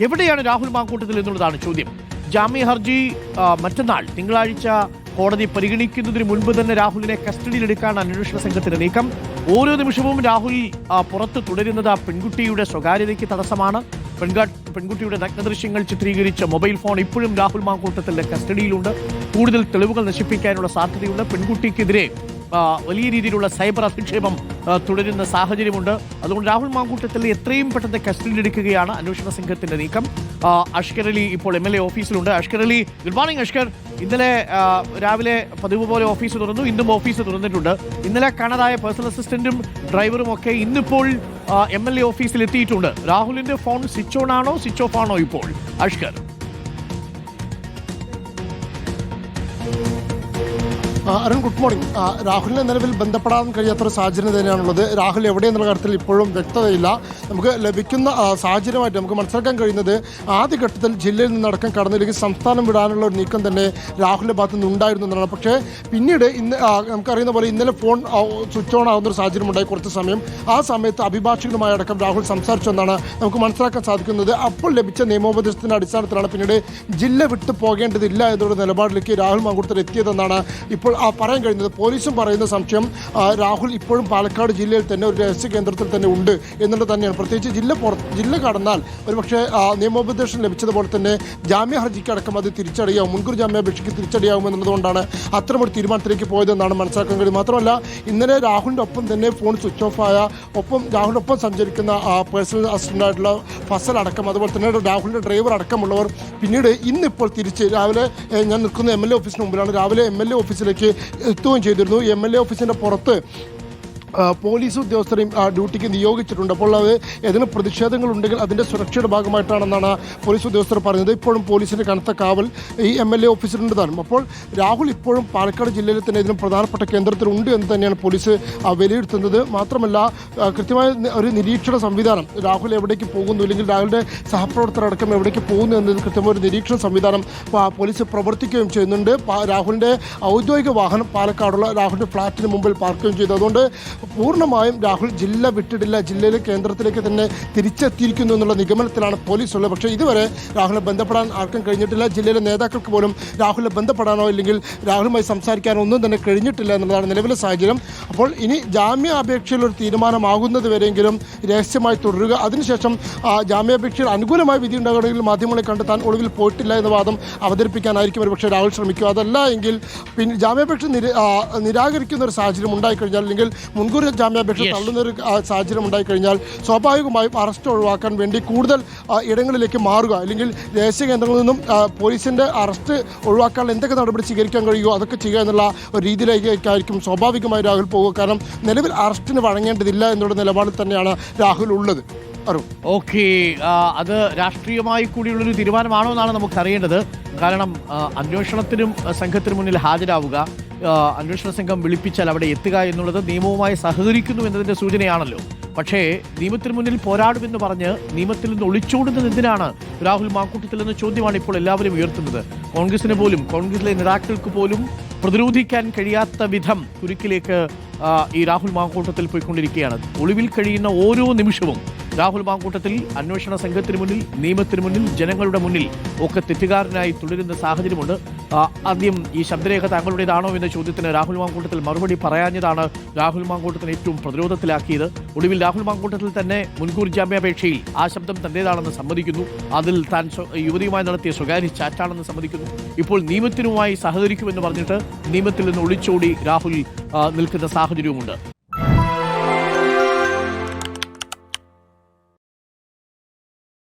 എവിടെയാണ് രാഹുൽ മാങ്കൂട്ടത്തിൽ എന്നുള്ളതാണ് ചോദ്യം. ജാമ്യ ഹർജി മറ്റന്നാൾ തിങ്കളാഴ്ച കോടതി പരിഗണിക്കുന്നതിന് മുൻപ് തന്നെ രാഹുലിനെ കസ്റ്റഡിയിലെടുക്കാൻ അന്വേഷണ സംഘത്തിന്റെ നീക്കം. ഓരോ നിമിഷവും രാഹുൽ പുറത്ത് തുടരുന്നത് പെൺകുട്ടിയുടെ സ്വകാര്യതയ്ക്ക് തടസ്സമാണ്. പെൺകുട്ടിയുടെ നഗ്നദൃശ്യങ്ങൾ ചിത്രീകരിച്ച മൊബൈൽ ഫോൺ ഇപ്പോഴും രാഹുൽ മാങ്കൂട്ടത്തിന്റെ കസ്റ്റഡിയിലുണ്ട്. കൂടുതൽ തെളിവുകൾ നശിപ്പിക്കാനുള്ള സാധ്യതയുണ്ട്. പെൺകുട്ടിക്കെതിരെ വലിയ രീതിയിലുള്ള സൈബർ അധിക്ഷേപം തുടരുന്ന സാഹചര്യമുണ്ട്. അതുകൊണ്ട് രാഹുൽ മാങ്കൂട്ടത്തിൽ എത്രയും പെട്ടെന്ന് കസ്റ്റഡിയിലെടുക്കുകയാണ് അന്വേഷണ സംഘത്തിന്റെ നീക്കം. അഷ്കർ അലി ഇപ്പോൾ MLA ഓഫീസിലുണ്ട്. Ashkar Ali, good morning Ashkar. ഇന്നലെ രാവിലെ പതിവ് പോലെ ഓഫീസ് തുറന്നു, ഇന്നും ഓഫീസ് തുറന്നിട്ടുണ്ട്. ഇന്നലെ കാണാതായ പേഴ്സണൽ അസിസ്റ്റന്റും ഡ്രൈവറും ഒക്കെ ഇന്നിപ്പോൾ MLA ഓഫീസിൽ എത്തിയിട്ടുണ്ട്. രാഹുലിന്റെ ഫോൺ സ്വിച്ച് ഓൺ ആണോ സ്വിച്ച് ഓഫ് ആണോ ഇപ്പോൾ അഷ്കർ? Arun, good morning. രാഹുലിനെ നിലവിൽ ബന്ധപ്പെടാൻ കഴിയാത്തൊരു സാഹചര്യം തന്നെയാണുള്ളത്. രാഹുൽ എവിടെയെന്നുള്ള കാര്യത്തിൽ ഇപ്പോഴും വ്യക്തതയില്ല. നമുക്ക് ലഭിക്കുന്ന സാഹചര്യമായിട്ട് നമുക്ക് മനസ്സിലാക്കാൻ കഴിയുന്നത് ആദ്യഘട്ടത്തിൽ ജില്ലയിൽ നിന്നടക്കം കടന്നില്ലെങ്കിൽ സംസ്ഥാനം വിടാനുള്ള ഒരു നീക്കം തന്നെ രാഹുലിൻ്റെ ഭാഗത്തു നിന്ന് ഉണ്ടായിരുന്നു എന്നതാണ്. പക്ഷേ പിന്നീട് നമുക്കറിയുന്ന പോലെ ഇന്നലെ ഫോൺ സ്വിച്ച് ഓൺ ആകുന്നൊരു സാഹചര്യം ഉണ്ടായി. കുറച്ച് സമയം ആ സമയത്ത് അഭിഭാഷകനുമായി അടക്കം രാഹുൽ സംസാരിച്ചെന്നാണ് നമുക്ക് മനസ്സിലാക്കാൻ സാധിക്കുന്നത്. അപ്പോൾ ലഭിച്ച നിയമോപദേശത്തിൻ്റെ അടിസ്ഥാനത്തിലാണ് പിന്നീട് ജില്ല വിട്ടു പോകേണ്ടതില്ല എന്നുള്ള നിലപാടിലേക്ക് രാഹുൽ മാങ്കൂട്ടത്തിൽ എത്തിയതെന്നാണ് ഇപ്പോൾ പറയാൻ കഴിയുന്നത്. പോലീസും പറയുന്ന സംശയം രാഹുൽ ഇപ്പോഴും പാലക്കാട് ജില്ലയിൽ തന്നെ ഒരു രഹസ്യ കേന്ദ്രത്തിൽ തന്നെ ഉണ്ട് എന്നുള്ളത് തന്നെയാണ്. പ്രത്യേകിച്ച് ജില്ല കടന്നാൽ ഒരുപക്ഷെ നിയമോപദേശം ലഭിച്ചതുപോലെ തന്നെ ജാമ്യ ഹർജിക്കടക്കം അത് തിരിച്ചടിയാവും, മുൻകൂർ ജാമ്യാപേക്ഷയ്ക്ക് തിരിച്ചടിയാവുമെന്നുള്ളതുകൊണ്ടാണ് അത്തരമൊരു തീരുമാനത്തിലേക്ക് പോയതെന്നാണ് മനസ്സിലാക്കാൻ കഴിയും. മാത്രമല്ല ഇന്നലെ രാഹുലിൻ്റെ ഒപ്പം തന്നെ ഫോൺ സ്വിച്ച് ഓഫ് ആയ രാഹുലിൻ്റെ ഒപ്പം സഞ്ചരിക്കുന്ന പേഴ്സണൽ അസിസ്റ്റൻ്റായിട്ടുള്ള ഫസൽ അടക്കം, അതുപോലെ തന്നെ രാഹുലിൻ്റെ ഡ്രൈവർ അടക്കമുള്ളവർ പിന്നീട് ഇന്നിപ്പോൾ തിരിച്ച് രാവിലെ ഞാൻ നിൽക്കുന്ന MLA ഓഫീസിന് മുമ്പിലാണ്. രാവിലെ MLA ഓഫീസിലേക്ക് എത്തുകയും ചെയ്തിരുന്നു. MLA ഓഫീസിൻ്റെ പുറത്ത് പോലീസ് ഉദ്യോഗസ്ഥരെയും ഡ്യൂട്ടിക്ക് നിയോഗിച്ചിട്ടുണ്ട്. അപ്പോൾ അത് ഏതെങ്കിലും പ്രതിഷേധങ്ങളുണ്ടെങ്കിൽ അതിൻ്റെ സുരക്ഷയുടെ ഭാഗമായിട്ടാണെന്നാണ് പോലീസ് ഉദ്യോഗസ്ഥർ പറയുന്നത്. ഇപ്പോഴും പോലീസിൻ്റെ കനത്ത കാവൽ ഈ MLA ഓഫീസിലുണ്ട് താനും. അപ്പോൾ രാഹുൽ ഇപ്പോഴും പാലക്കാട് ജില്ലയിൽ തന്നെ ഇതിനും പ്രധാനപ്പെട്ട കേന്ദ്രത്തിലുണ്ട് എന്ന് തന്നെയാണ് പോലീസ് വിലയിരുത്തുന്നത്. മാത്രമല്ല കൃത്യമായ ഒരു നിരീക്ഷണ സംവിധാനം, രാഹുൽ എവിടേക്ക് പോകുന്നു അല്ലെങ്കിൽ രാഹുലിൻ്റെ സഹപ്രവർത്തകരടക്കം എവിടേക്ക് പോകുന്നു എന്നതിൽ കൃത്യമായ ഒരു നിരീക്ഷണ സംവിധാനം പോലീസ് പ്രവർത്തിക്കുകയും ചെയ്യുന്നുണ്ട്. രാഹുലിൻ്റെ ഔദ്യോഗിക വാഹനം പാലക്കാടുള്ള രാഹുലിൻ്റെ ഫ്ളാറ്റിന് മുമ്പിൽ പാർക്കുകയും ചെയ്തു. അതുകൊണ്ട് പൂർണ്ണമായും രാഹുൽ ജില്ല വിട്ടിട്ടില്ല, ജില്ലയിലെ കേന്ദ്രത്തിലേക്ക് തന്നെ തിരിച്ചെത്തിയിരിക്കുന്നു എന്നുള്ള നിഗമനത്തിലാണ് പോലീസ് ഉള്ളത്. പക്ഷേ ഇതുവരെ രാഹുലിനെ ബന്ധപ്പെടാൻ ആർക്കും കഴിഞ്ഞിട്ടില്ല. ജില്ലയിലെ നേതാക്കൾക്ക് പോലും രാഹുലിനെ ബന്ധപ്പെടാനോ അല്ലെങ്കിൽ രാഹുലുമായി സംസാരിക്കാനോ ഒന്നും തന്നെ കഴിഞ്ഞിട്ടില്ല എന്നുള്ളതാണ് നിലവിലെ സാഹചര്യം. അപ്പോൾ ഇനി ജാമ്യാപേക്ഷയിലൊരു തീരുമാനമാകുന്നത് വരെയെങ്കിലും രഹസ്യമായി തുടരുക. അതിനുശേഷം ജാമ്യാപേക്ഷയിൽ അനുകൂലമായ വിധി ഉണ്ടാകണമെങ്കിൽ മാധ്യമങ്ങളെ കണ്ടെത്താൻ ഒളിവിൽ പോയിട്ടില്ല എന്ന വാദം അവതരിപ്പിക്കാനായിരിക്കും ഒരു പക്ഷേ രാഹുൽ ശ്രമിക്കുക. അതല്ല എങ്കിൽ പിന്നെ ജാമ്യാപേക്ഷ നിരാകരിക്കുന്ന ഒരു സാഹചര്യം ഉണ്ടായിക്കഴിഞ്ഞാൽ അല്ലെങ്കിൽ മുൻകൂർ ജാമ്യാപേക്ഷ തള്ളുന്നൊരു സാഹചര്യം ഉണ്ടായിക്കഴിഞ്ഞാൽ സ്വാഭാവികമായും അറസ്റ്റ് ഒഴിവാക്കാൻ വേണ്ടി കൂടുതൽ ഇടങ്ങളിലേക്ക് മാറുക, അല്ലെങ്കിൽ രഹസ്യ കേന്ദ്രങ്ങളിൽ നിന്നും പോലീസിൻ്റെ അറസ്റ്റ് ഒഴിവാക്കാൻ എന്തൊക്കെ നടപടി സ്വീകരിക്കാൻ കഴിയുമോ അതൊക്കെ ചെയ്യുക എന്നുള്ള ഒരു രീതിയിലേക്കായിരിക്കും സ്വാഭാവികമായി രാഹുൽ പോകുക. കാരണം നിലവിൽ അറസ്റ്റിന് വഴങ്ങേണ്ടതില്ല എന്നുള്ള നിലപാടിൽ തന്നെയാണ് രാഹുൽ ഉള്ളത്. ഓക്കെ, അത് രാഷ്ട്രീയമായി കൂടിയുള്ളൊരു തീരുമാനമാണോ എന്നാണ് നമുക്കറിയേണ്ടത്. കാരണം അന്വേഷണത്തിനും സംഘത്തിന് മുന്നിൽ ഹാജരാവുക, അന്വേഷണ സംഘം വിളിപ്പിച്ചാൽ അവിടെ എത്തുക എന്നുള്ളത് നിയമവുമായി സഹകരിക്കുന്നു എന്നതിൻ്റെ സൂചനയാണല്ലോ. പക്ഷേ നിയമത്തിന് മുന്നിൽ പോരാടുമെന്ന് പറഞ്ഞ് നിയമത്തിൽ നിന്ന് ഒളിച്ചോടുന്നത് എന്തിനാണ് രാഹുൽ മാങ്കൂട്ടത്തിൽ എന്ന ചോദ്യമാണ് ഇപ്പോൾ എല്ലാവരും ഉയർത്തുന്നത്. കോൺഗ്രസിന് പോലും, കോൺഗ്രസിലെ നേതാക്കൾക്ക് പോലും പ്രതിരോധിക്കാൻ കഴിയാത്ത വിധം കുരുക്കിലേക്ക് ഈ രാഹുൽ മാങ്കൂട്ടത്തിൽ പോയിക്കൊണ്ടിരിക്കുകയാണ്. ഒളിവിൽ കഴിയുന്ന ഓരോ നിമിഷവും രാഹുൽ മാങ്കൂട്ടത്തിൽ അന്വേഷണ സംഘത്തിന് മുന്നിൽ, നിയമത്തിന് മുന്നിൽ, ജനങ്ങളുടെ മുന്നിൽ ഒക്കെ തെറ്റുകാരനായി തുടരുന്ന സാഹചര്യമുണ്ട്. ആദ്യം ഈ ശബ്ദരേഖ താങ്കളുടേതാണോ എന്ന ചോദ്യത്തിന് രാഹുൽ മാങ്കൂട്ടത്തിൽ മറുപടി പറയാഞ്ഞതാണ് രാഹുൽ മാങ്കൂട്ടത്തിന് ഏറ്റവും പ്രതിരോധത്തിലാക്കിയത്. ഒടുവിൽ രാഹുൽ മാങ്കൂട്ടത്തിൽ തന്നെ മുൻകൂർ ജാമ്യാപേക്ഷയിൽ ആ ശബ്ദം തന്റേതാണെന്ന് സമ്മതിക്കുന്നു. അതിൽ താൻ യുവതിയുമായി നടത്തിയ സ്വകാര്യ ചാറ്റാണെന്ന് സമ്മതിക്കുന്നു. ഇപ്പോൾ നിയമത്തിനുമായി സഹകരിക്കുമെന്ന് പറഞ്ഞിട്ട് നിയമത്തിൽ നിന്ന് ഒളിച്ചോടി രാഹുൽ നിൽക്കുന്ന സാഹചര്യവുമുണ്ട്.